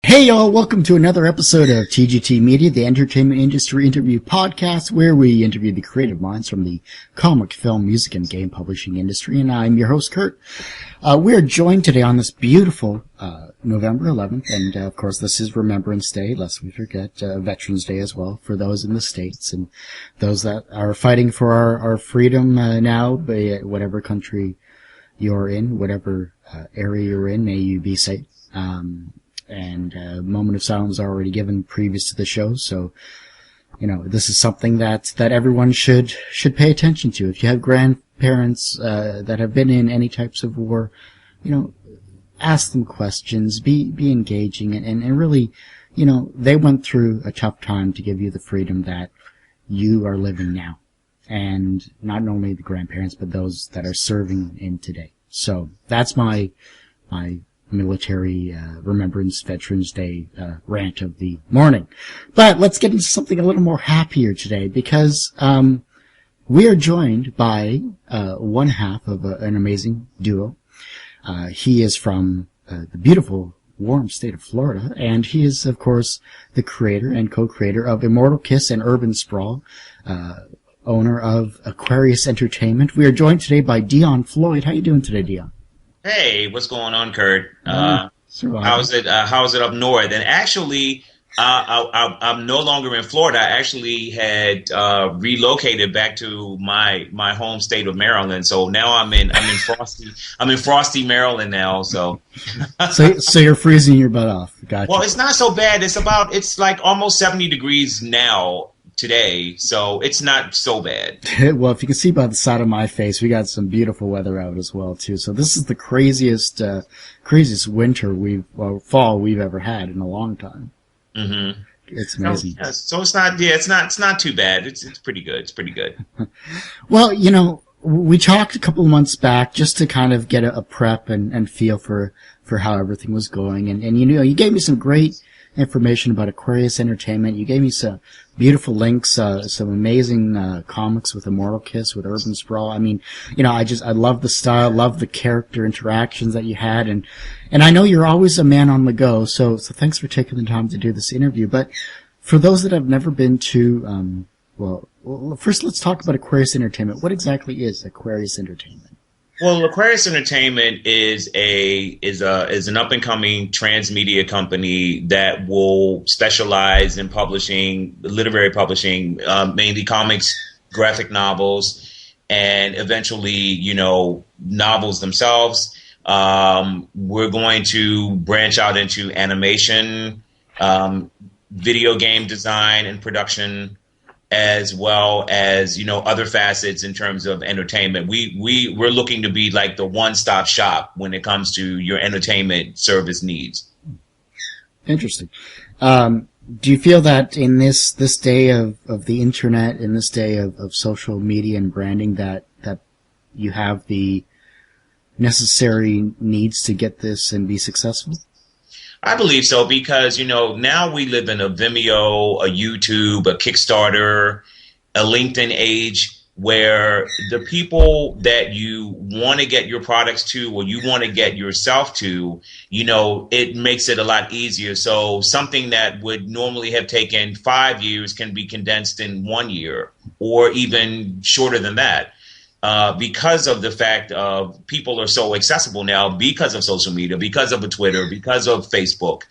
Hey y'all, welcome to another episode of TGT Media, the Entertainment Industry Interview Podcast, where we interview the creative minds from the comic, film, music, and game publishing industry, and I'm your host, Kurt. We're joined today on this beautiful November 11th, and of course this is Remembrance Day, lest we forget Veterans Day as well, for those in the States, and those that are fighting for our freedom now, whatever country you're in, whatever area you're in, may you be safe. And a moment of silence already given previous to the show, so this is something that everyone should pay attention to. If you have grandparents that have been in any types of war, ask them questions, be engaging, and really, they went through a tough time to give you the freedom that you are living now, and not only the grandparents but those that are serving in today. So that's my military Remembrance Veterans Day rant of the morning. But let's get into something a little more happier today, because we are joined by one half of an amazing duo. He is from the beautiful, warm state of Florida, and he is, of course, the creator and co-creator of Immortal and Urban Sprawl, owner of Aquarius Entertainment. We are joined today by Dion Floyd. How you doing today, Dion? Hey, what's going on, Kurt? How's it up north? And actually, I'm no longer in Florida. I actually had relocated back to my home state of Maryland. So now I'm in frosty Maryland now. So so you're freezing your butt off. Gotcha. Well, it's not so bad. It's like almost 70 degrees now today, so it's not so bad. Well, if you can see by the side of my face, we got some beautiful weather out as well too. So this is the craziest winter fall we've ever had in a long time. Mm-hmm. It's amazing. So it's not too bad. It's pretty good. It's pretty good. Well, we talked a couple of months back just to kind of get a prep and feel for how everything was going, and you gave me some great information about Aquarius Entertainment. You gave me some beautiful links, some amazing comics with Immortal Kiss, with Urban Sprawl. I mean, I love the style, love the character interactions that you had, and I know you're always a man on the go, so thanks for taking the time to do this interview. But for those that have never been to, well, first let's talk about Aquarius Entertainment. What exactly is Aquarius Entertainment? Well, Aquarius Entertainment is an up and coming transmedia company that will specialize in publishing, literary publishing, mainly comics, graphic novels, and eventually, novels themselves. We're going to branch out into animation, video game design and production, as well as, other facets in terms of entertainment. We're looking to be like the one-stop shop when it comes to your entertainment service needs. Interesting. Do you feel that in this day of the internet, in this day of social media and branding, that you have the necessary needs to get this and be successful? I believe so, because, now we live in a Vimeo, a YouTube, a Kickstarter, a LinkedIn age, where the people that you want to get your products to, or you want to get yourself to, it makes it a lot easier. So something that would normally have taken 5 years can be condensed in 1 year, or even shorter than that. Because of the fact of people are so accessible now, because of social media, because of Twitter, because of Facebook,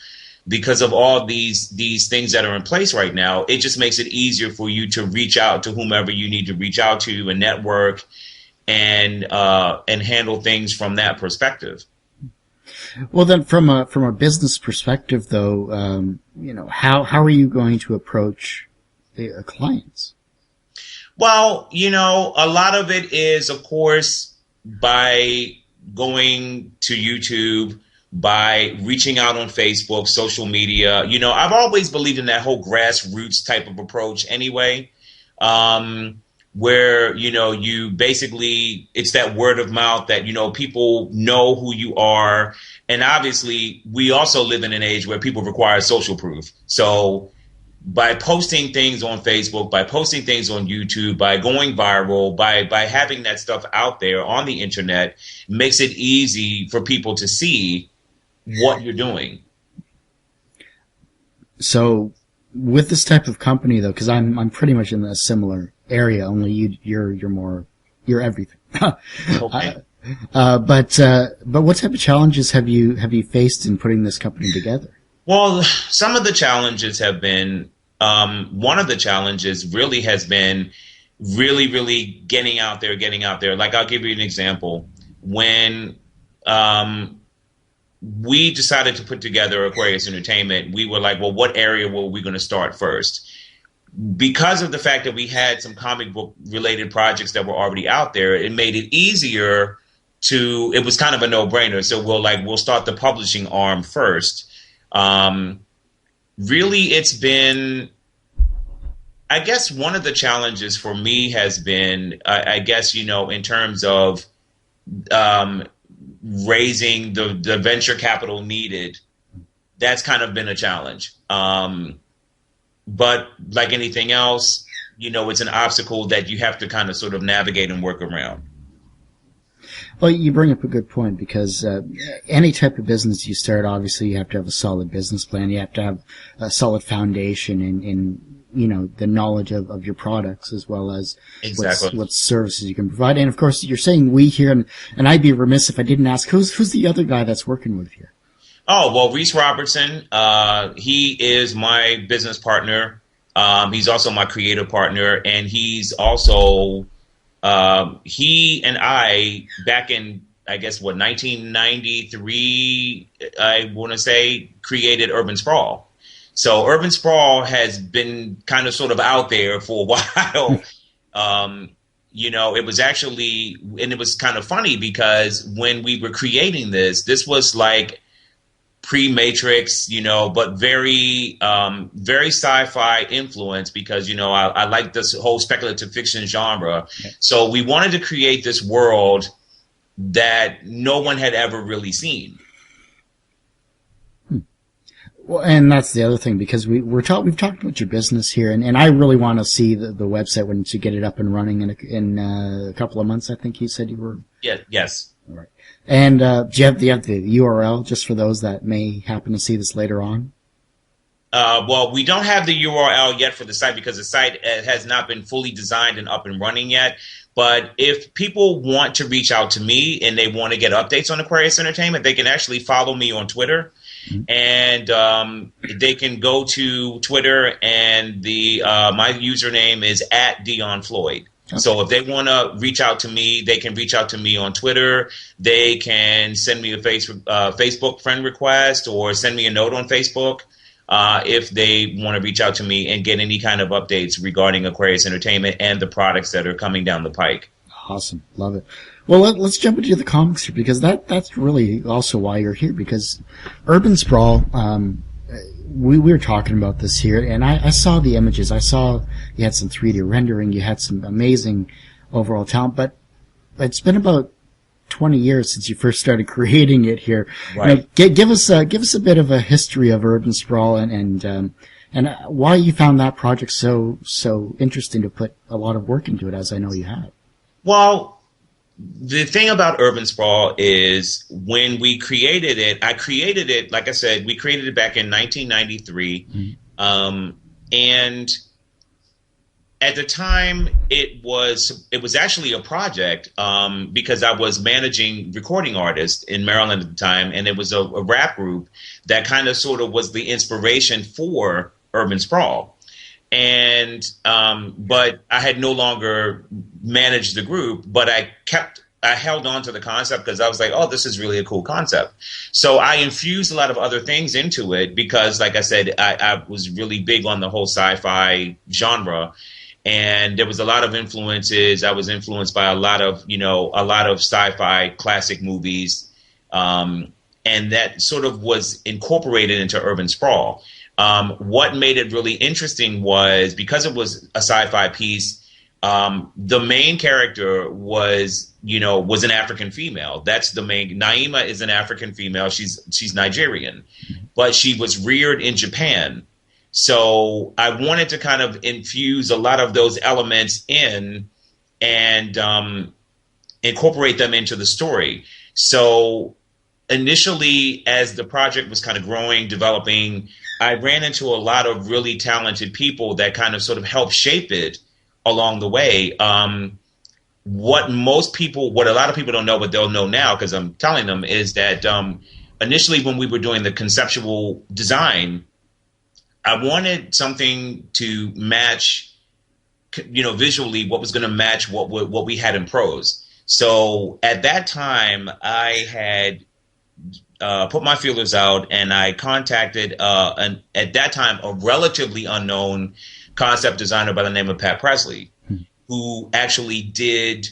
because of all these things that are in place right now, it just makes it easier for you to reach out to whomever you need to reach out to and network and handle things from that perspective. Well, then, from a business perspective, though, how are you going to approach the clients? Well, a lot of it is, of course, by going to YouTube, by reaching out on Facebook, social media. I've always believed in that whole grassroots type of approach anyway, where, you basically, it's that word of mouth that, people know who you are. And obviously, we also live in an age where people require social proof. So by posting things on Facebook, by posting things on YouTube, by going viral, by having that stuff out there on the internet, makes it easy for people to see what you're doing. So with this type of company though, because I'm pretty much in a similar area, only you're everything. Okay. But what type of challenges have you faced in putting this company together? Well, some of the challenges have been, one of the challenges really has been really getting out there. Like, I'll give you an example. When we decided to put together Aquarius Entertainment, we were like, well, what area were we going to start first? Because of the fact that we had some comic book related projects that were already out there, it made it easier it was kind of a no-brainer. So we'll start the publishing arm first. Really, it's been, I guess one of the challenges for me has been, I guess, in terms of raising the venture capital needed. That's kind of been a challenge. But like anything else, it's an obstacle that you have to kind of sort of navigate and work around. Well, you bring up a good point because any type of business you start, obviously you have to have a solid business plan. You have to have a solid foundation in the knowledge of your products as well as exactly what services you can provide. And of course, you're saying we here, and I'd be remiss if I didn't ask who's the other guy that's working with here. Oh, well, Reese Robertson, he is my business partner. He's also my creative partner, and he's also he and I, back in, I guess, 1993, I want to say, created Urban Sprawl. So Urban Sprawl has been kind of sort of out there for a while. It was actually, and it was kind of funny because when we were creating this was like pre-Matrix, but very sci-fi influence because, I like this whole speculative fiction genre. Yeah. So we wanted to create this world that no one had ever really seen. Well, and that's the other thing because we've talked about your business here, and I really want to see the website when you get it up and running in a couple of months. I think you said you were. Yeah. Yes. All right. And do you have the URL just for those that may happen to see this later on? Well, we don't have the URL yet for the site because the site has not been fully designed and up and running yet. But if people want to reach out to me and they want to get updates on Aquarius Entertainment, they can actually follow me on Twitter. Mm-hmm. And they can go to Twitter, and my username is @Dion Floyd. Okay. So if they want to reach out to me, they can reach out to me on Twitter. They can send me a Facebook friend request or send me a note on Facebook if they want to reach out to me and get any kind of updates regarding Aquarius Entertainment and the products that are coming down the pike. Awesome. Love it. Well, let's jump into the comics here because that's really also why you're here, because Urban Sprawl, we were talking about this here, and I saw the images. I saw you had some 3D rendering, you had some amazing overall talent, but it's been about 20 years since you first started creating it here. Right. Give us a bit of a history of Urban Sprawl and why you found that project so interesting to put a lot of work into it, as I know you have. Well, the thing about Urban Sprawl is when we created it, like I said, we created it back in 1993. Mm-hmm. And at the time, it was actually a project because I was managing recording artists in Maryland at the time, and it was a rap group that kind of sort of was the inspiration for Urban Sprawl. And but I had no longer managed the group, but I held on to the concept because I was like, oh, this is really a cool concept. So I infused a lot of other things into it because, like I said, I was really big on the whole sci-fi genre. And there was a lot of influences. I was influenced by a lot of sci-fi classic movies. And that sort of was incorporated into Urban Sprawl. What made it really interesting was because it was a sci-fi piece, the main character was an African female. That's the main. Naima is an African female. She's Nigerian, but she was reared in Japan. So I wanted to kind of infuse a lot of those elements in and incorporate them into the story. So initially, as the project was kind of growing, developing, I ran into a lot of really talented people that kind of sort of helped shape it along the way. What a lot of people don't know, but they'll know now because I'm telling them, is that initially when we were doing the conceptual design, I wanted something to match, visually what was going to match what we had in prose. So at that time, I had put my feelers out, and I contacted at that time a relatively unknown concept designer by the name of Pat Presley, who actually did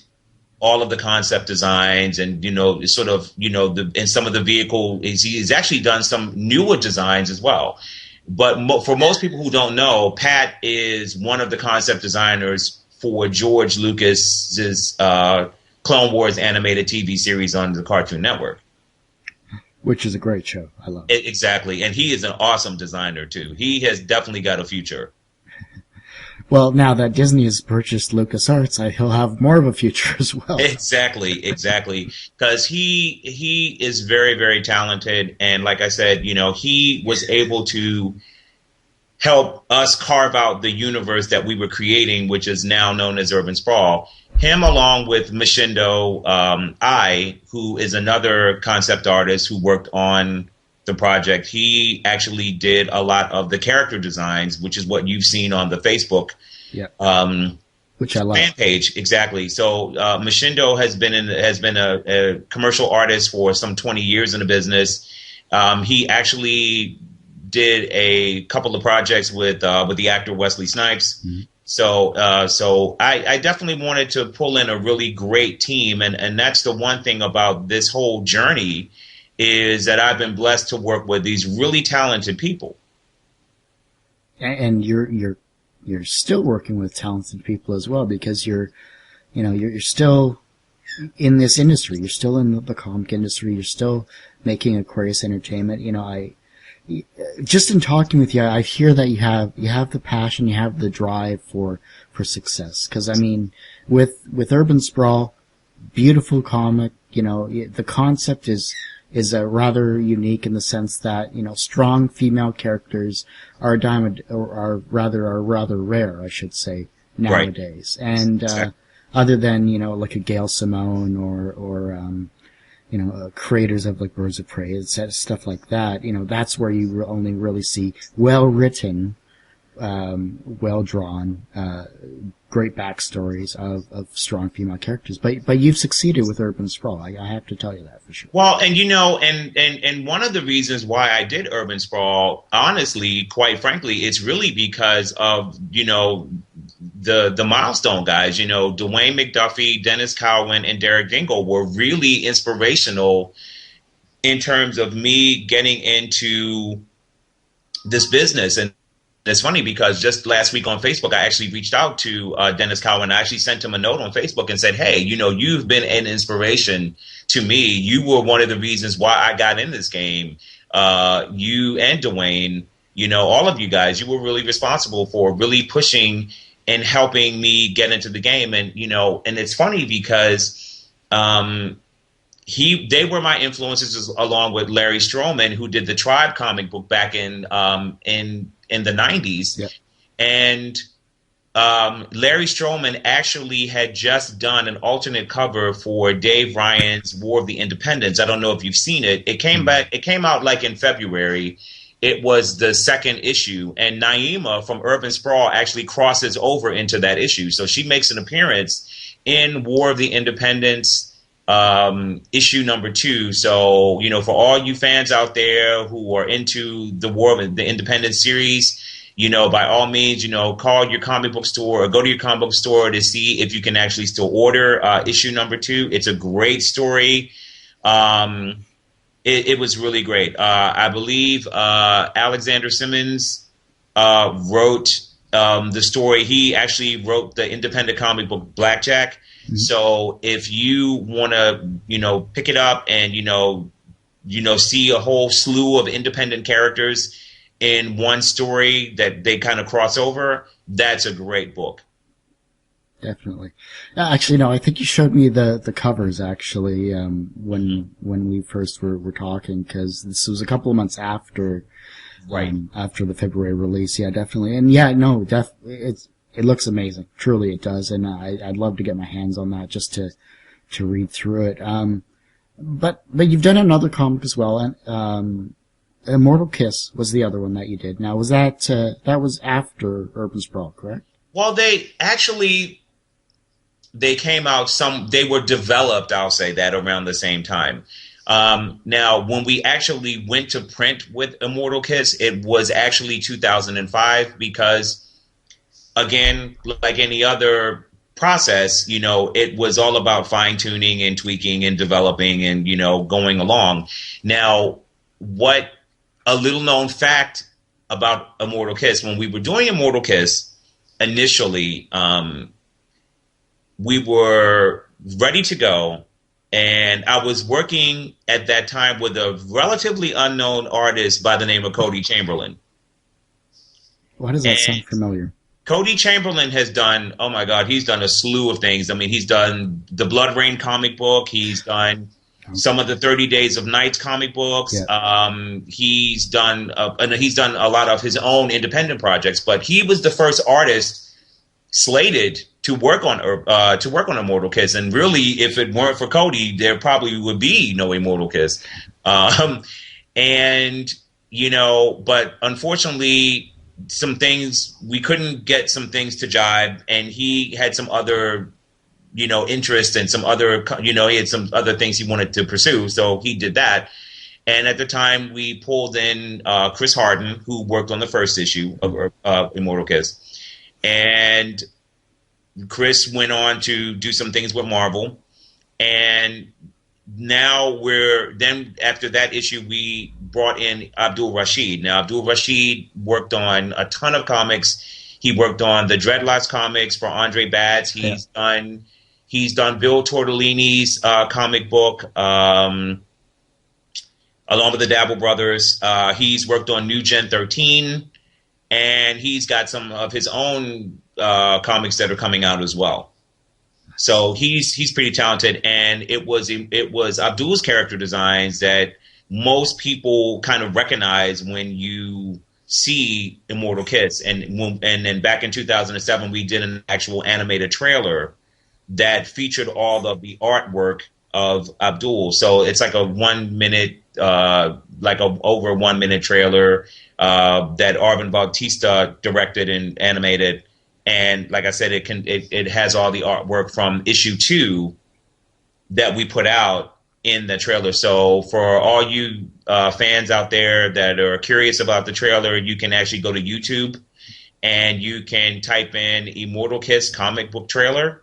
all of the concept designs and sort of in some of the vehicle. He's actually done some newer designs as well. But for most people who don't know, Pat is one of the concept designers for George Lucas's Clone Wars animated TV series on the Cartoon Network. Which is a great show. I love it. Exactly. And he is an awesome designer, too. He has definitely got a future. Well, now that Disney has purchased LucasArts, he'll have more of a future as well. Exactly. Because he is very, very talented. And like I said, he was able to help us carve out the universe that we were creating, which is now known as Urban Sprawl. Him, along with Machindo who is another concept artist who worked on the project, he actually did a lot of the character designs, which is what you've seen on the Facebook which I love. fan page. Exactly. So Machindo has been a commercial artist for some 20 years in the business. He actually did a couple of projects with the actor Wesley Snipes. Mm-hmm. So I definitely wanted to pull in a really great team, and that's the one thing about this whole journey, is that I've been blessed to work with these really talented people. And you're still working with talented people as well, because you're still in this industry. You're still in the comic industry. You're still making Aquarius Entertainment. Just in talking with you, I hear that you have the passion, you have the drive for success. Because with Urban Sprawl, beautiful comic. The concept is rather unique in the sense that strong female characters are rather rare, I should say, nowadays. Right. And other than like a Gail Simone or creators of like Birds of Prey, stuff like that. That's where you only really see well-written, well-drawn, great backstories of strong female characters. But you've succeeded with Urban Sprawl. I have to tell you that for sure. Well, and and one of the reasons why I did Urban Sprawl, honestly, quite frankly, it's really because of the milestone guys. Dwayne McDuffie, Dennis Cowan, and Derek Dingle were really inspirational in terms of me getting into this business. And it's funny because just last week on Facebook, I actually reached out to Dennis Cowan. I actually sent him a note on Facebook and said, hey, you've been an inspiration to me. You were one of the reasons why I got in this game. You and Dwayne, all of you guys, you were really responsible for really pushing and helping me get into the game. And, and it's funny because they were my influences, along with Larry Stroman, who did the Tribe comic book back in the 90s. Yep. And Larry Stroman actually had just done an alternate cover for Dave Ryan's War of the Independents. I don't know if you've seen it. It came out like in February. It was the second issue, and Naima from Urban Sprawl actually crosses over into that issue. So she makes an appearance in War of the Independents issue number 2. So, for all you fans out there who are into the War of the Independence series, by all means, call your comic book store or go to your comic book store to see if you can actually still order issue number 2. It's a great story. It was really great. I believe Alexander Simmons wrote the story. He actually wrote the independent comic book Blackjack. Mm-hmm. So if you want to, pick it up and, see a whole slew of independent characters in one story that they kind of cross over, that's a great book. Definitely. Actually, no, I think you showed me the covers, actually, when we first were talking, because this was a couple of months after Right. After the February release. Yeah, definitely. And yeah, no, it looks amazing. Truly it does. And I'd love to get my hands on that just to read through it. But you've done another comic as well, and Immortal Kiss was the other one that you did. Now, was that was after Urban Sprawl, correct? Well, they came out they were developed, I'll say that, around the same time. Now, when we actually went to print with Immortal Kiss, it was actually 2005 because, again, like any other process, it was all about fine-tuning and tweaking and developing and, going along. Now, what a little-known fact about Immortal Kiss, when we were doing Immortal Kiss, initially, we were ready to go. And I was working at that time with a relatively unknown artist by the name of Cody Chamberlain. Why does that sound familiar? Cody Chamberlain has done, oh my God, he's done a slew of things. I mean, he's done the Blood Rain comic book. He's done some of the 30 Days of Nights comic books. Yeah. He's done a lot of his own independent projects, but he was the first artist slated to work on Immortal Kiss. And really, if it weren't for Cody, there probably would be no Immortal Kiss. And, but unfortunately, we couldn't get some things to jive, and he had some other, interest and some other, he had some other things he wanted to pursue. So he did that. And at the time we pulled in, Chris Harden, who worked on the first issue of Immortal Kiss. And Chris went on to do some things with Marvel. And now after that issue, we brought in Abdul Rashid. Now, Abdul Rashid worked on a ton of comics. He worked on the Dreadlocks comics for Andre Batts. He's done Bill Tortellini's comic book, along with the Dabble Brothers. He's worked on New Gen 13, and he's got some of his own comics that are coming out as well. So he's pretty talented, and it was Abdul's character designs that most people kind of recognize when you see Immortal Kiss. And then back in 2007, we did an actual animated trailer that featured all of the artwork of Abdul. So it's like a 1 minute, over 1 minute trailer that Arvin Bautista directed and animated. And like I said, it has all the artwork from issue 2 that we put out in the trailer. So for all you fans out there that are curious about the trailer, you can actually go to YouTube and you can type in Immortal Kiss comic book trailer,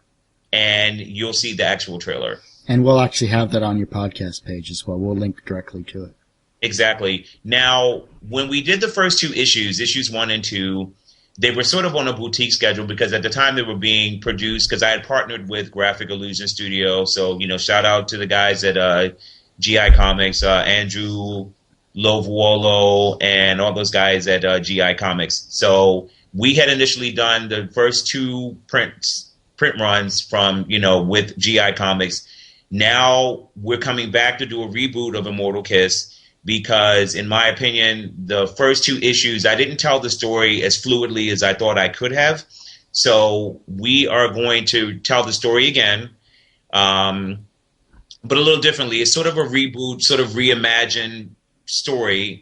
and you'll see the actual trailer. And we'll actually have that on your podcast page as well. We'll link directly to it. Exactly. Now, when we did the first 2 issues 1 and 2, they were sort of on a boutique schedule because at the time they were being produced, because I had partnered with Graphic Illusion Studio. So, shout out to the guys at GI Comics, Andrew Lovuolo, and all those guys at GI Comics. So we had initially done the first 2 print runs from, with GI Comics. Now we're coming back to do a reboot of Immortal Kiss, because in my opinion, the first 2 issues, I didn't tell the story as fluidly as I thought I could have. So we are going to tell the story again, but a little differently. It's sort of a reboot, sort of reimagined story,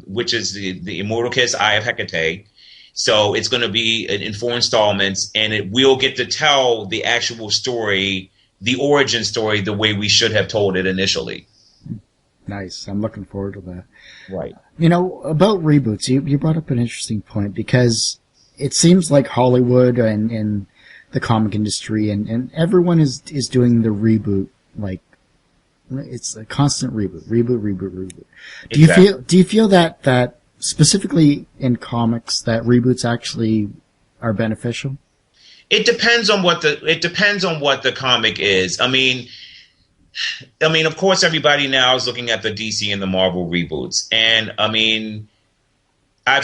which is the Immortal Kiss, Eye of Hecate. So it's going to be in 4 installments, and we'll get to tell the actual story, the origin story, the way we should have told it initially. Nice. I'm looking forward to that. Right. About reboots, you brought up an interesting point, because it seems like Hollywood and the comic industry and everyone is doing the reboot, like it's a constant reboot. Exactly. Do you feel that specifically in comics that reboots actually are beneficial? It depends on what the comic is. I mean, of course, everybody now is looking at the DC and the Marvel reboots. And, I mean, I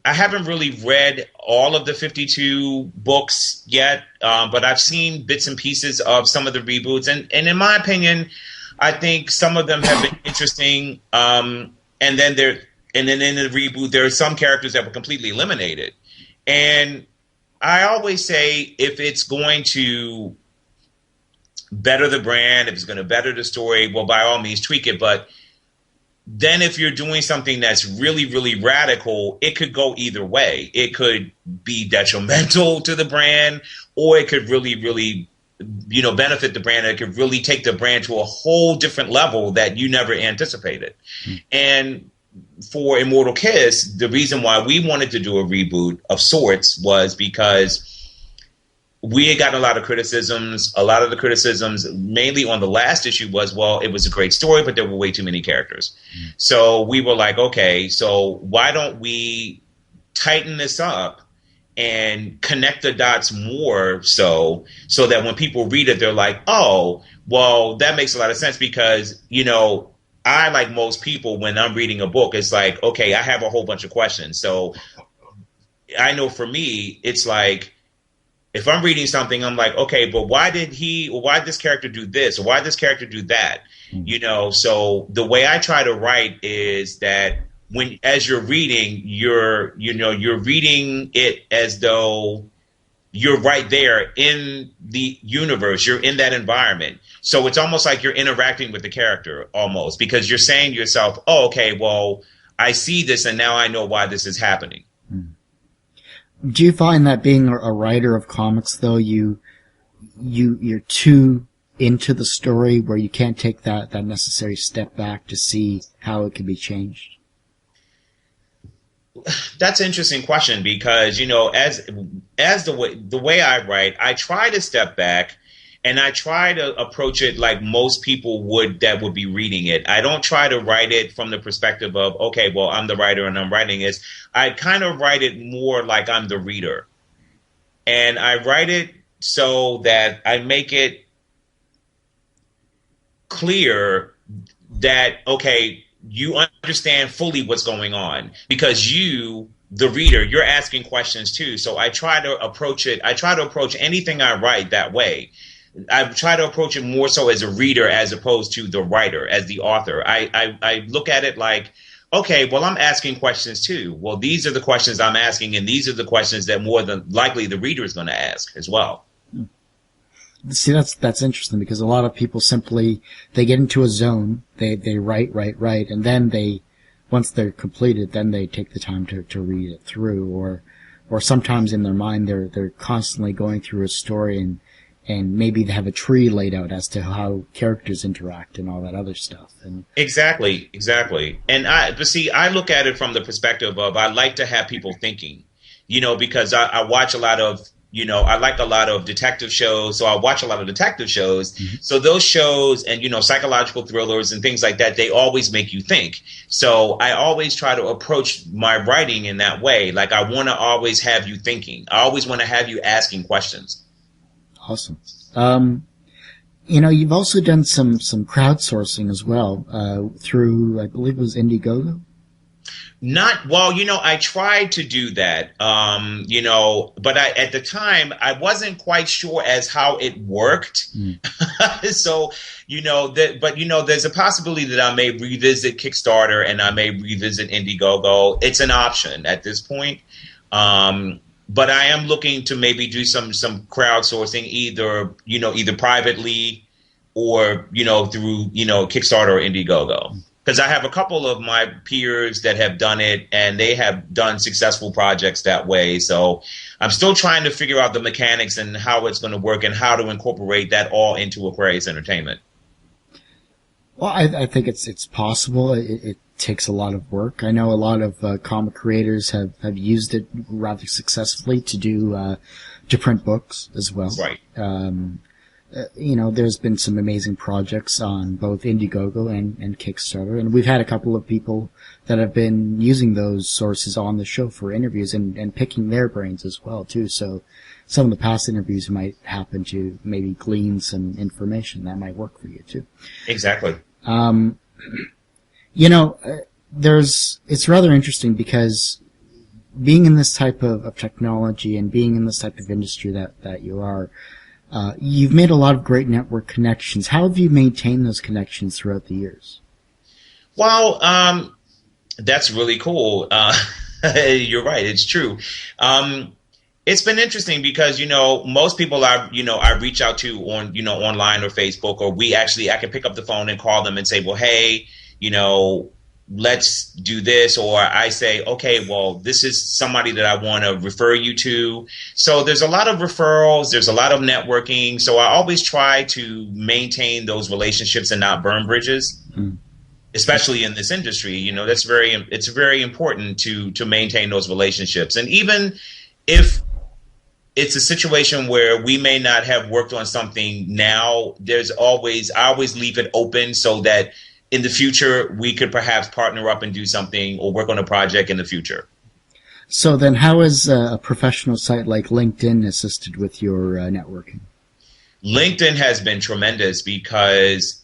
haven't really read all of the 52 books yet, but I've seen bits and pieces of some of the reboots. And in my opinion, I think some of them have been interesting. And then And then in the reboot, there are some characters that were completely eliminated. And I always say, if it's going to better the brand, if it's going to better the story, well, by all means, tweak it. But then if you're doing something that's really, really radical, it could go either way. It could be detrimental to the brand, or it could really, really, benefit the brand. It could really take the brand to a whole different level that you never anticipated. And for Immortal Kiss, the reason why we wanted to do a reboot of sorts was because we had gotten a lot of criticisms. A lot of the criticisms, mainly on the last issue, was, well, it was a great story, but there were way too many characters. So we were like, okay, so why don't we tighten this up and connect the dots more so that when people read it, they're like, oh, well, that makes a lot of sense because, I, like most people, when I'm reading a book, it's like, okay, I have a whole bunch of questions. So I know for me, it's like, if I'm reading something, I'm like, okay, but why did this character do this? Or why did this character do that? So the way I try to write is that as you're reading, you're reading it as though you're right there in the universe. You're in that environment. So it's almost like you're interacting with the character almost, because you're saying to yourself, oh, okay, well, I see this and now I know why this is happening. Do you find that being a writer of comics, though, you're too into the story where you can't take that necessary step back to see how it can be changed? That's an interesting question because, as the way I write, I try to step back and I try to approach it like most people would that would be reading it. I don't try to write it from the perspective of, okay, well, I'm the writer and I'm writing this. I kind of write it more like I'm the reader. And I write it so that I make it clear that, okay, you understand fully what's going on because you, the reader, you're asking questions too. So I try to approach anything I write that way. I try to approach it more so as a reader as opposed to the writer, as the author. I look at it like, okay, well, I'm asking questions too. Well, these are the questions I'm asking, and these are the questions that more than likely the reader is going to ask as well. See, that's interesting because a lot of people simply, they get into a zone, they write, and then once they're completed, then they take the time to read it through, or sometimes in their mind they're constantly going through a story and maybe they have a tree laid out as to how characters interact and all that other stuff. And Exactly. And I look at it from the perspective of, I like to have people thinking, because I watch a lot of, I like a lot of detective shows, so I watch a lot of detective shows. Mm-hmm. So those shows and, psychological thrillers and things like that, they always make you think. So I always try to approach my writing in that way. Like, I want to always have you thinking. I always want to have you asking questions. Awesome. You've also done some crowdsourcing as well, through, I believe it was Indiegogo? I tried to do that, but at the time I wasn't quite sure as how it worked. So, there's a possibility that I may revisit Kickstarter and I may revisit Indiegogo. It's an option at this point. But I am looking to maybe do some crowdsourcing, either privately or, through, Kickstarter or Indiegogo. Because I have a couple of my peers that have done it, and they have done successful projects that way. So I'm still trying to figure out the mechanics and how it's going to work and how to incorporate that all into Aquarius Entertainment. Well, I think it's possible. It takes a lot of work. I know a lot of comic creators have used it rather successfully to print books as well. Right. There's been some amazing projects on both Indiegogo and Kickstarter, and we've had a couple of people that have been using those sources on the show for interviews and picking their brains as well, too. So some of the past interviews might happen to maybe glean some information that might work for you, too. Exactly. It's rather interesting because being in this type of technology and being in this type of industry that you are, you've made a lot of great network connections. How have you maintained those connections throughout the years? Well, That's really cool. You're right. It's true. It's been interesting because, most people I reach out to on, online or Facebook, or I can pick up the phone and call them and say, well, hey, let's do this. Or I say, okay, well, this is somebody that I want to refer you to. So there's a lot of referrals. There's a lot of networking. So I always try to maintain those relationships and not burn bridges. Mm. Especially in this industry, it's very important to maintain those relationships. And even if it's a situation where we may not have worked on something now, I always leave it open so that in the future we could perhaps partner up and do something or work on a project in the future. So then how has a professional site like LinkedIn assisted with your networking? LinkedIn has been tremendous because,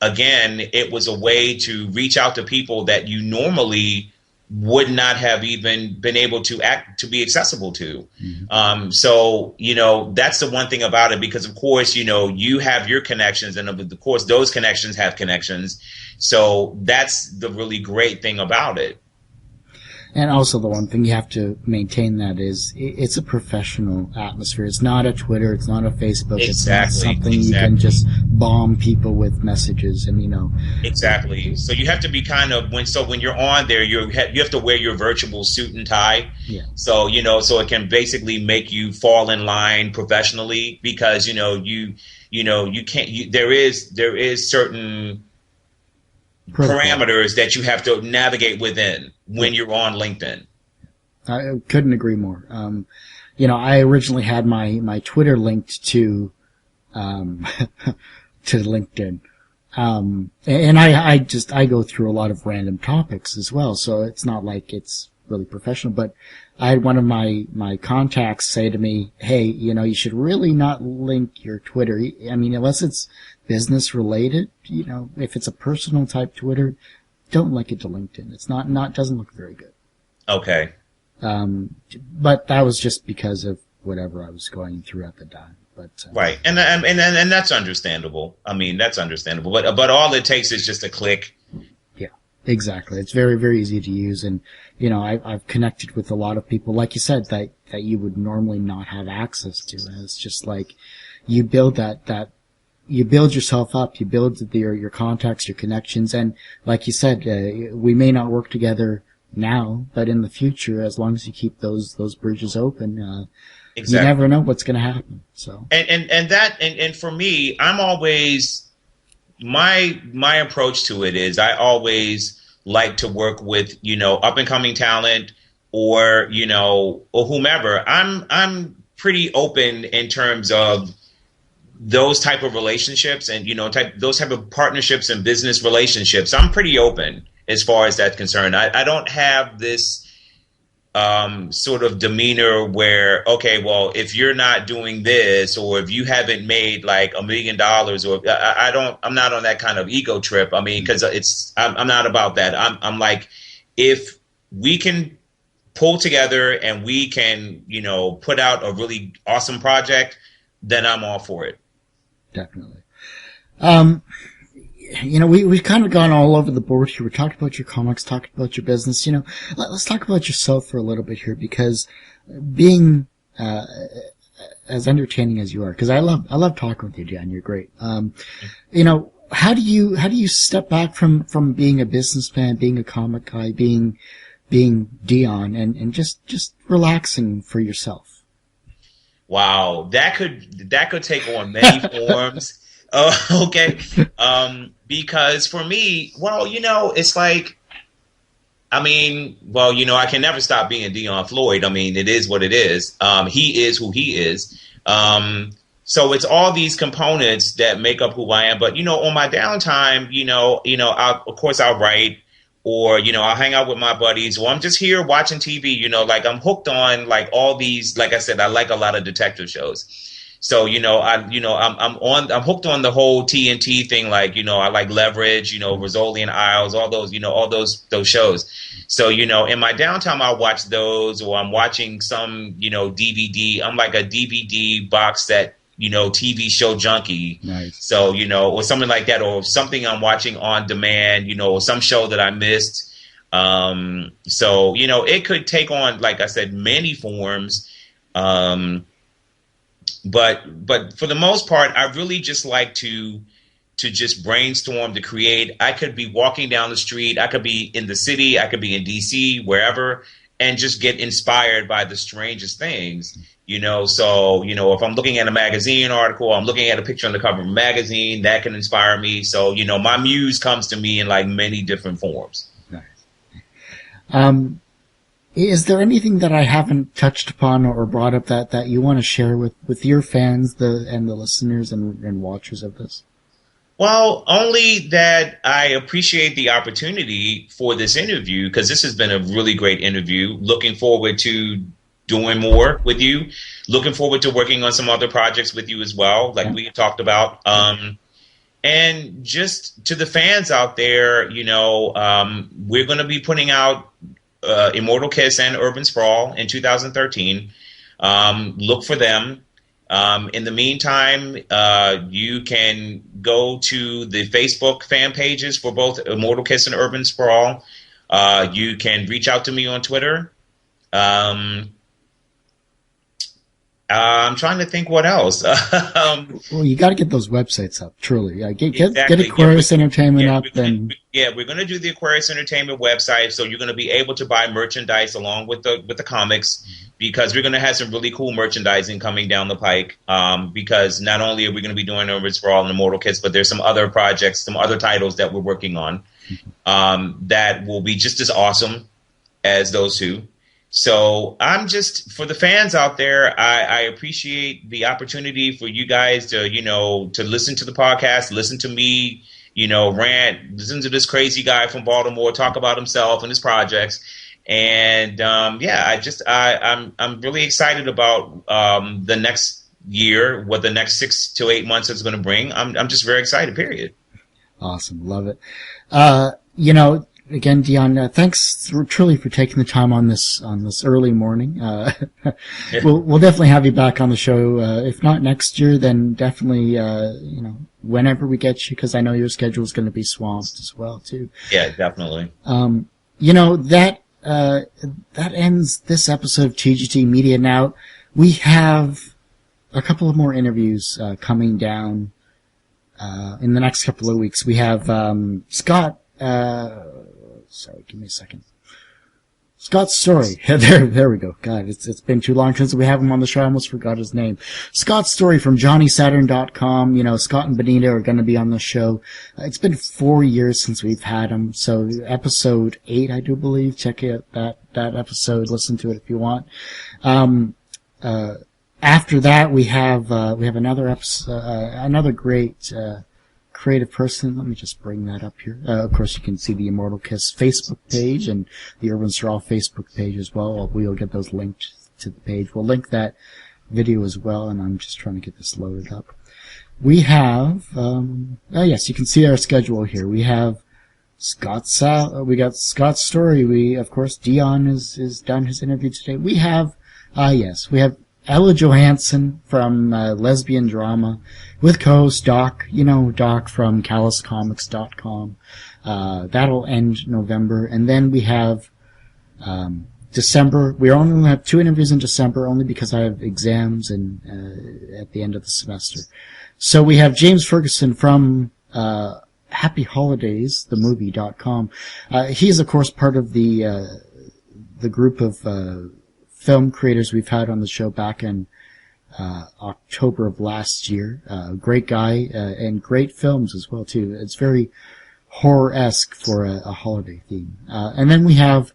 again, it was a way to reach out to people that you normally would not have even been able to be accessible to. Mm-hmm. So, that's the one thing about it, because of course, you have your connections, and of course those connections have connections. So that's the really great thing about it. And also the one thing you have to maintain that is it's a professional atmosphere. It's not a Twitter. It's not a Facebook. Exactly. It's not something you can just bomb people with messages and, Exactly. So you have to be when you're on there, you have to wear your virtual suit and tie. Yeah. So, so it can basically make you fall in line professionally because, you can't, there is certain parameters that you have to navigate within when you're on LinkedIn. I couldn't agree more. I originally had my Twitter linked to LinkedIn. And I go through a lot of random topics as well. So it's not like it's really professional, but I had one of my contacts say to me, hey, you should really not link your Twitter. I mean, unless it's business related, if it's a personal type Twitter, don't link it to LinkedIn. It's doesn't look very good. Okay. But that was just because of whatever I was going through at the time. But right. And that's understandable. I mean, that's understandable. But all it takes is just a click. Yeah, exactly. It's very, very easy to use. And, I've connected with a lot of people, like you said, that you would normally not have access to. And it's just like you build you build yourself up, you build your contacts, your connections. And like you said, we may not work together now, but in the future, as long as you keep those bridges open, exactly. You never know what's going to happen. So, and for me, I'm always, my approach to it is I always like to work with, up and coming talent or whomever. I'm pretty open in terms of those type of relationships and, those type of partnerships and business relationships. I'm pretty open as far as that's concerned. I don't have this sort of demeanor where, okay, well, if you're not doing this or if you haven't made like $1 million or I'm not on that kind of ego trip. I mean, because I'm not about that. I'm like, if we can pull together and we can, put out a really awesome project, then I'm all for it. Definitely. We've kind of gone all over the board here. We talked about your comics, talked about your business. Let's talk about yourself for a little bit here, because being as entertaining as you are, because I love talking with you, Dion. You're great. How do you step back from being a businessman, being a comic guy, being Dion, and just relaxing for yourself? Wow, that could take on many forms. Okay. Because for me, well, it's like, I mean, well, I can never stop being Dion Floyd. I mean, it is what it is. He is who he is. So it's all these components that make up who I am. But, on my downtime, of course I'll write, or, I'll hang out with my buddies, or I'm just here watching TV, like I'm hooked on like all these, like I said, I like a lot of detective shows. So, I'm hooked on the whole TNT thing. Like, I like Leverage, Rizzoli and Isles, all those shows. So, in my downtime, I'll watch those, or I'm watching some, DVD. I'm like a DVD box set, TV show junkie. Nice. So, or something like that, or something I'm watching on demand, or some show that I missed. So, it could take on, like I said, many forms. But for the most part, I really just like to just brainstorm, to create. I could be walking down the street, I could be in the city, I could be in DC, wherever, and just get inspired by the strangest things. So, if I'm looking at a magazine article, I'm looking at a picture on the cover of a magazine, that can inspire me. So, my muse comes to me in like many different forms. Nice. Is there anything that I haven't touched upon or brought up that you want to share with your fans, and the listeners and watchers of this? Well, only that I appreciate the opportunity for this interview, because this has been a really great interview. Looking forward to doing more with you. Looking forward to working on some other projects with you as well, like we talked about. And just to the fans out there, we're going to be putting out Immortal Kiss and Urban Sprawl in 2013. Look for them. In the meantime, you can go to the Facebook fan pages for both Immortal Kiss and Urban Sprawl. You can reach out to me on Twitter. I'm trying to think what else. Well, you got to get those websites up, truly. Get Exactly. Aquarius Entertainment up. We're going to do the Aquarius Entertainment website, so you're going to be able to buy merchandise along with the comics, because we're going to have some really cool merchandising coming down the pike. Because not only are we going to be doing Urban Sprawl and Immortal Kiss, but there's some other projects, some other titles that we're working on that will be just as awesome as those two. So I'm just, for the fans out there, I appreciate the opportunity for you guys to, to listen to the podcast, listen to me, rant, listen to this crazy guy from Baltimore talk about himself and his projects. And I'm really excited about the next year, what the next 6 to 8 months is going to bring. I'm just very excited, period. Awesome. Love it. Again, Dion, thanks truly for taking the time on this early morning. We'll definitely have you back on the show. If not next year, then definitely, whenever we get you, because I know your schedule is going to be swamped as well, too. Yeah, definitely. That ends this episode of TGT Media. Now, we have a couple of more interviews, coming down, in the next couple of weeks. We have, Scott, sorry, give me a second. Scott Story. There we go. God, it's been too long since we have him on the show. I almost forgot his name. Scott Story from JohnnySaturn.com. Scott and Benita are going to be on the show. It's been 4 years since we've had him. So episode 8, I do believe. Check out that episode. Listen to it if you want. After that, we have another episode, another great, creative person. Let me just bring that up here. Of course, you can see the Immortal Kiss Facebook page and the Urban Sprawl Facebook page as well. We'll get those linked to the page. We'll link that video as well, and I'm just trying to get this loaded up. We have, yes, you can see our schedule here. We have we got Scott Story. Of course, Dion is done his interview today. We have Ella Johansson from Lesbian Drama with co-host Doc, Doc from CallousComics.com. That'll end November. And then we have December. We only have 2 interviews in December, only because I have exams and at the end of the semester. So we have James Ferguson from Happy Holidays, themovie.com. He's, of course, part of the group of film creators we've had on the show back in October of last year. Great guy, and great films as well, too. It's very horror-esque for a holiday theme. And then we have,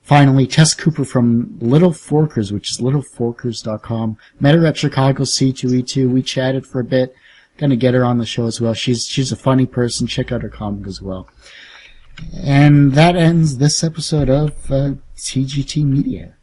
finally, Tess Cooper from Little Forkers, which is littleforkers.com. Met her at Chicago C2E2. We chatted for a bit. Gonna get her on the show as well. She's a funny person. Check out her comic as well. And that ends this episode of TGT Media.